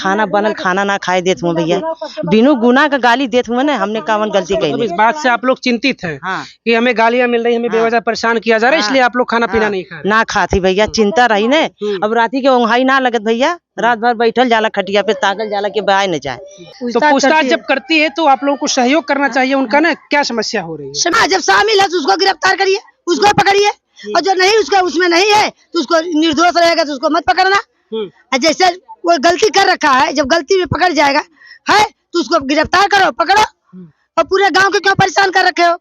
खाना बनल खाना ना खाए देते हुए भैया, बिनु गुना का गाली देते हुए ना, हमने कावन गलती तो की। इस बात से आप लोग चिंतित हैं हाँ। कि हमें गालियां मिल रही, हमें बेवजह परेशान किया जा रहा है, इसलिए आप लोग खाना पीना नहीं खा रहे। ना खाती भैया, चिंता रही ने। अब राती के ओंघाई ना लगत भैया, रात भर बैठल जाला खटिया पे, तागल जाला के बाय न जाए। तो पूछताछ जब करती है तो आप लोगों को सहयोग करना चाहिए उनका ना, क्या समस्या हो रही है? जब शामिल है तो उसको गिरफ्तार करिए, उसको पकड़िए, और जो नहीं उसका उसमें नहीं है तो उसको निर्दोष रहेगा तो उसको मत पकड़ना। जैसे वो गलती कर रखा है, जब गलती में पकड़ जाएगा है तो उसको गिरफ्तार करो, पकड़ो, और पूरे गांव के क्यों परेशान कर रखे हो।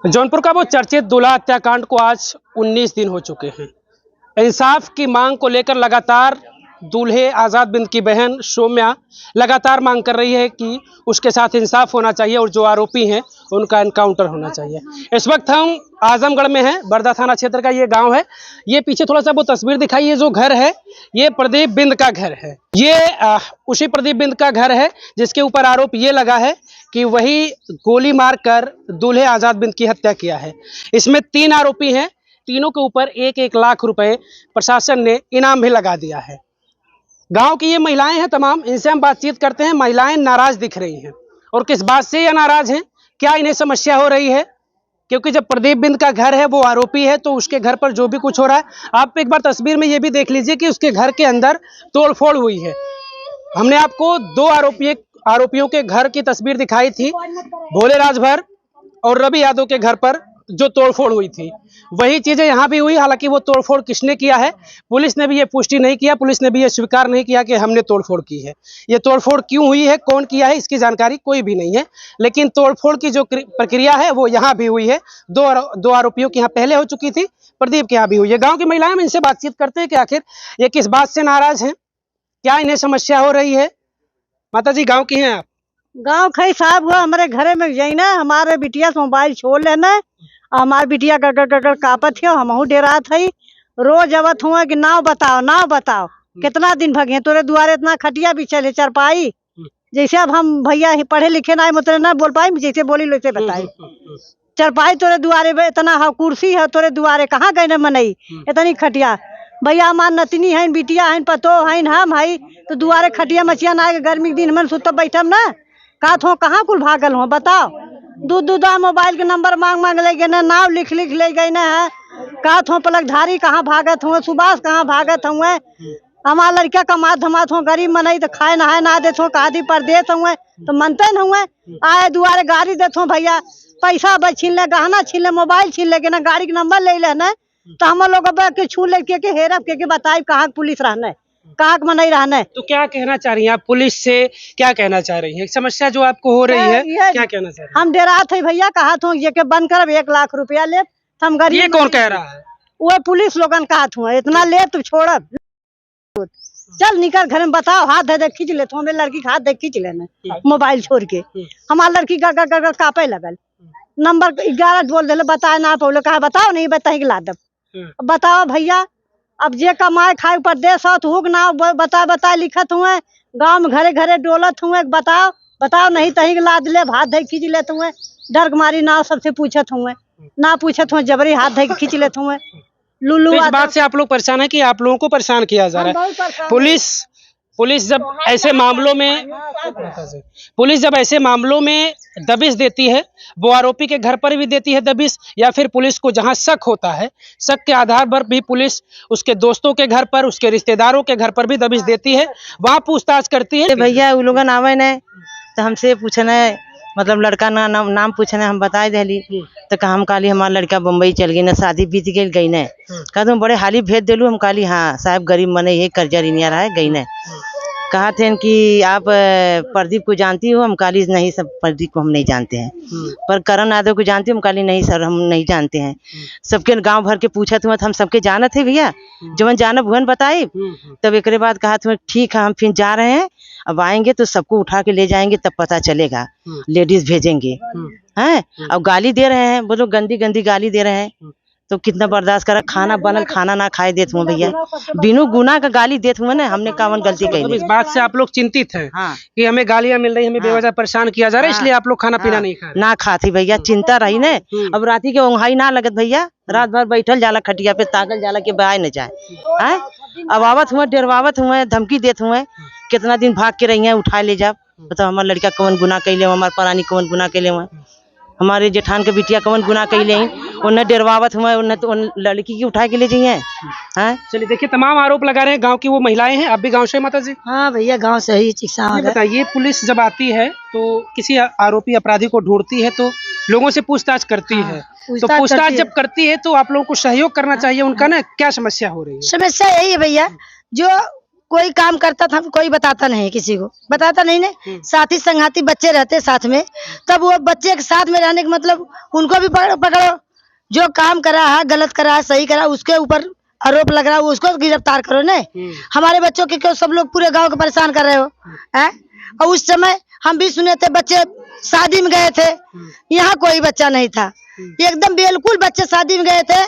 जौनपुर का वो चर्चित दूल्हा हत्याकांड को आज 19 दिन हो चुके हैं। इंसाफ की मांग को लेकर लगातार दूल्हे आजाद बिंद की बहन सौम्या लगातार मांग कर रही है कि उसके साथ इंसाफ होना चाहिए और जो आरोपी हैं उनका एनकाउंटर होना चाहिए। इस वक्त हम आजमगढ़ में हैं, बरदा थाना क्षेत्र का ये गांव है। ये पीछे थोड़ा सा वो तस्वीर दिखाई, ये जो घर है ये प्रदीप बिंद का घर है। ये उसी प्रदीप बिंद का घर है जिसके ऊपर आरोप ये लगा है कि वही गोली मारकर दूल्हे आजाद बिंद की हत्या किया है। इसमें 3 आरोपी हैं, तीनों के ऊपर 1-1 लाख रुपए प्रशासन ने इनाम भी लगा दिया है। गांव की ये महिलाएं हैं तमाम, इनसे हम बातचीत करते हैं। महिलाएं नाराज दिख रही हैं, और किस बात से ये नाराज हैं, क्या इन्हें समस्या हो रही है? क्योंकि जब प्रदीप बिंद का घर है, वो आरोपी है, तो उसके घर पर जो भी कुछ हो रहा है, आप एक बार तस्वीर में ये भी देख लीजिए कि उसके घर के अंदर तोड़फोड़ हुई है। हमने आपको 2 आरोपियों के घर की तस्वीर दिखाई थी, भोले राजभर और रवि यादव के घर पर जो तोड़फोड़ हुई थी, वही चीजें यहाँ भी हुई। हालांकि वो तोड़फोड़ किसने किया है, पुलिस ने भी ये पुष्टि नहीं किया, पुलिस ने भी ये स्वीकार नहीं किया कि हमने तोड़फोड़ की है। ये तोड़फोड़ क्यों हुई है, कौन किया है, इसकी जानकारी कोई भी नहीं है। लेकिन तोड़फोड़ की जो प्रक्रिया है वो यहाँ भी हुई है। 2 आरोपियों की यहाँ पहले हो चुकी थी, प्रदीप के यहाँ भी हुई है। गाँव की महिलाएं, हम इनसे बातचीत करते हैं कि आखिर ये किस बात से नाराज है, क्या इन्हें समस्या हो रही है। माता जी, गाँव की हैं आप? गाँव खई साहब हुआ हमारे घरे में जाई ना, हमारे बिटिया से मोबाइल छोड़ लेना, हमार बिटिया गड़ कापत है, हमहू डेरात है। रोज आवत हुआ कि नाव बताओ कितना दिन भगे तोरे दुआरे, इतना खटिया भी चले चरपाई। जैसे अब हम भैया पढ़े लिखे ना मतलब ना बोल पाई, जैसे बोली वैसे बताई। चरपाई तोरे दुआरे में इतना है, कुर्सी है तोरे दुआरे, कहाँ गए न मनई इतनी खटिया। भैया हमार नतनी है, बिटिया है, पतो है, हम है, तो दुआरे खटिया मचिया ना, गर्मी के दिन मन सुत बैठम ना, कहाँ कुल भागल हो बताओ। दूध मोबाइल के नंबर मांग ले गए ना, नाव लिख ले गए ना है, काथ हो पलकधारी कहाँ भागत हुए, सुभाष कहाँ भागत हुए। हमारा लड़का कमात धमात हो, गरीब मनई तो खाए नहाए ना देते हो, कहा परदेश हुए तो मनते न हुए। आए दुआरे गाड़ी देते हो भैया, पैसा छीन ले, गहना छीन ले, मोबाइल छीन ले ना, गाड़ी के नंबर ले लेना, तो हम लोग के छू ले के हेरब के बताए कहाँ पुलिस रहना, कहाँ में नहीं रहना है। तो क्या कहना चाह रही हैं आप, पुलिस से क्या कहना चाह रही हैं? समस्या जो आपको हो रही है, क्या कहना चाह रही हैं? हम डेरात है भैया, कहा तो ये के बंद करब, 1 लाख रुपया ले, हम गरीब। ये कौन कह रहा है? वो पुलिस लोगन कहा था इतना ले तू छोड़ब, चल निकल घर में, बताओ हाथ दे खींच ले, हमें लड़की हाथ दे खींच लेना मोबाइल छोड़ के। हमारा लड़की गा कापे लगल, नंबर 11 बोल दे, बताए ना पौले, कहा बताओ नहीं बताए ला दब। बताओ भैया, अब जे कमाए खाए परदेश हो ना, बता लिखत हुए, गाँव में घरे घरे डोलत हुए, बताओ नहीं तही लाद ले, हाथ दे खींच लेते हुए, डर मारी ना सबसे पूछत हुए, ना पूछत हुए, जबरी हाथ दे खींच लेते हुए। लुलू तो इस बात से आप लोग परेशान है कि आप लोगों को परेशान किया जा रहा है। पुलिस जब ऐसे मामलों में दबिश देती है, वो आरोपी के घर पर भी देती है दबिश, या फिर पुलिस को जहां शक होता है, शक के आधार पर भी पुलिस उसके दोस्तों के घर पर, उसके रिश्तेदारों के घर पर भी दबिश देती है, वहां पूछताछ करती है। भैया वो लोग आवे न तो हमसे पूछना, मतलब लड़का ना नाम पूछना, हम बताए दिली तो कहा हम काली हमारा लड़का बम्बई चल गई ना, शादी बीत गई न, कहा तुम बड़े हाली भेज दिलू। हम काली हाँ साहब गरीब मने ये कर्जा रिनिया रहा है गई न। कहा थे कि आप प्रदीप को जानती हो, हम काली नहीं सब प्रदीप को हम नहीं जानते हैं, पर करण यादव को जानती हो, हम काली नहीं सर हम नहीं जानते हैं। सबके गांव भर के पूछा तुम, हम सबके जानत है भैया, जवन जानब भुवन बताई। तब एक बाद कहा तुम्हें ठीक है हम फिर जा रहे हैं, अब आएंगे तो सबको उठा के ले जाएंगे, तब पता चलेगा, लेडीज भेजेंगे हैं। अब गाली दे रहे हैं, बोलो गंदी गंदी गाली दे रहे हैं, तो कितना बर्दाश्त करा। खाना बनल खाना ना खाए देते हुए भैया, बिनु गुना का गाली देते हुए ना, हमने कावन गलती की। तो इस बात से आप लोग चिंतित हैं कि हमें गालियां मिल रही, हमें बेवजह परेशान किया जा रहा है, इसलिए आप लोग खाना पीना नहीं खा रहे। ना खाती भैया, चिंता रही ने। अब राती के ओंघाई ना लगत भैया, रात भर बैठल जाला खटिया पे, तागल जाला के बाय न जाए। अब आवत हुए, डरवावत हुए, धमकी देत हुए, कितना दिन भाग के रही हैं, उठा ले जा। बताओ हमारे लड़का कौन गुनाह कैले, हमारे परानी कौन गुनाह कैले हुए, हमारे जेठान के बिटिया कौन गुनाह कैले, उन्हें डरवावत हुए, उन्हें तो उन लड़की की उठा के ले जाइए। हैं चलिए देखिए, तमाम आरोप लगा रहे हैं गांव की वो महिलाएं हैं। आप भी गांव से माता जी? हाँ भैया, गांव से ही चिकित्सा ये बताइए, पुलिस जब आती है तो किसी आरोपी अपराधी को ढूंढती है तो लोगों से पूछताछ करती है, तो पूछताछ जब करती है तो आप लोगों को सहयोग करना चाहिए उनका ना। क्या समस्या हो रही है? समस्या यही है भैया, जो कोई काम करता था कोई बताता नहीं, किसी को बताता नहीं ने। साथी संगाती बच्चे रहते साथ में, तब वो बच्चे के साथ में रहने का मतलब उनको भी पकड़ो। जो काम करा है, गलत करा है, सही करा, उसके ऊपर आरोप लग रहा है, उसको गिरफ्तार करो ने। हमारे बच्चों के क्यों सब लोग पूरे गांव को परेशान कर रहे हो हैं? और उस समय हम भी सुने थे, बच्चे शादी में गए थे, यहाँ कोई बच्चा नहीं था, एकदम बिल्कुल बच्चे शादी में गए थे।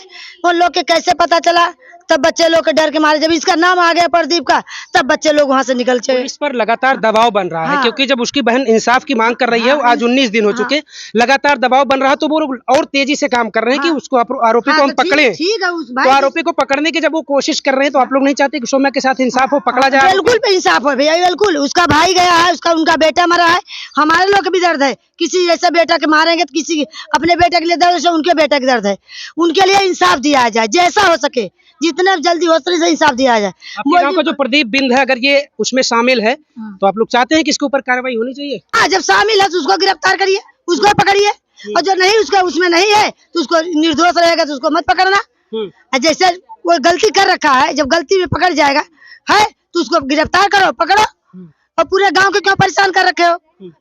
उन लोग के कैसे पता चला? तब बच्चे लोग के डर के मारे, जब इसका नाम आ गया प्रदीप का, तब बच्चे लोग वहाँ से निकल चले। इस पर लगातार दबाव बन रहा है, क्योंकि जब उसकी बहन इंसाफ की मांग कर रही है, आज 19 दिन हो चुके, लगातार दबाव बन रहा है, तो वो और तेजी से काम कर रहे हैं कि उसको आरोपी को हम पकड़े। तो आरोपी को पकड़ने की जब वो कोशिश कर रहे हैं, तो आप लोग नहीं चाहते कि सौम्या के साथ इंसाफ हो, पकड़ा जाए? बिल्कुल इंसाफ हो भैया, बिल्कुल। उसका भाई गया है, उनका बेटा मरा है, हमारे लोग के भी दर्द है। किसी जैसे बेटा के मारेंगे तो किसी अपने बेटे के लिए दर्द है, उनके बेटे के दर्द है। उनके लिए इंसाफ दिया जाए, जैसा हो सके, जितने जल्दी हो सके इंसाफ दिया जाए। आपके गांव का जो प्रदीप बिंद है, अगर ये उसमें शामिल है, तो आप लोग चाहते हैं कि इसके ऊपर कार्रवाई होनी चाहिए? हाँ, जब शामिल है तो उसको गिरफ्तार करिए, उसको पकड़िए, और जो नहीं उसमें नहीं है तो उसको निर्दोष रहेगा तो उसको मत पकड़ना। जैसे वो गलती कर रखा है, जब गलती में पकड़ जाएगा है तो उसको गिरफ्तार करो, पकड़ो। और पूरे गाँव को क्यों परेशान कर रखे हो?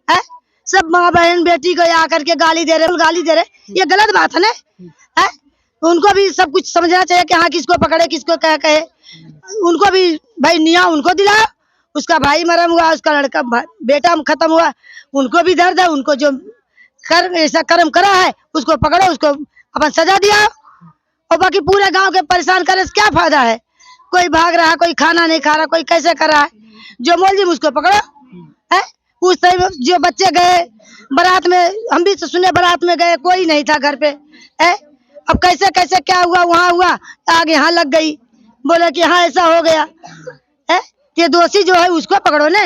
है सब माँ बहन बेटी को आकर के गाली दे रहे, ये गलत बात है ना। है उनको भी सब कुछ समझना चाहिए कि हाँ, किसको पकड़े, किसको क्या कहे। उनको भी भाई न्याय उनको दिलाओ। उसका भाई मरम हुआ, उसका लड़का बेटा खत्म हुआ, उनको भी दर्द है। उनको जो ऐसा कर्म करा है उसको पकड़ो, उसको अपन सजा दिया। और बाकी पूरे गांव के परेशान करे से क्या फायदा है? कोई भाग रहा है, कोई खाना नहीं खा रहा, कोई कैसे कर रहा है, जो मोलजिम उसको पकड़ो। है उस टाइम जो बच्चे गए बारात में, हम भी सुने बारात में गए, कोई नहीं था घर पे। है अब कैसे कैसे क्या हुआ, वहाँ हुआ, आगे यहाँ लग गई, बोले कि हाँ ऐसा हो गया है। ये दोषी जो है उसको पकड़ो ने।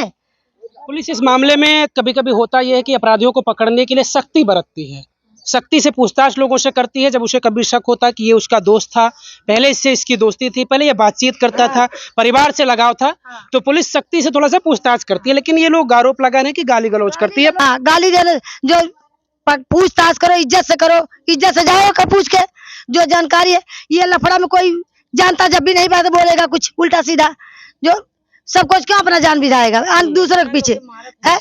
पुलिस इस मामले में कभी कभी होता यह है कि अपराधियों को पकड़ने के लिए सख्ती बरतती है, सख्ती से पूछताछ लोगों से करती है। जब उसे कभी शक होता है कि ये उसका दोस्त था, पहले इससे इसकी दोस्ती थी, पहले ये बातचीत करता था, परिवार से लगाव था, तो पुलिस सख्ती से थोड़ा सा पूछताछ करती है। लेकिन ये लोग आरोप लगा रहे हैं कि गाली गलौज करती है। गाली देने जो पूछताछ करो, इज्जत से करो, इज्जत से जाओ कर पूछ के जो जानकारी है। ये लफड़ा में कोई जानता जब भी नहीं बात बोलेगा कुछ उल्टा सीधा, जो सब कुछ क्यों अपना जान बिताएगा दूसरे के पीछे है।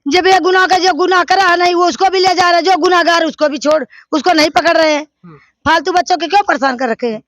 जब ये गुनाह का जो गुनाह करा नहीं वो उसको भी ले जा रहे हैं, जो गुनाहगार उसको भी छोड़, उसको नहीं पकड़ रहे हैं। फालतू बच्चों के क्यों परेशान कर रखे हैं?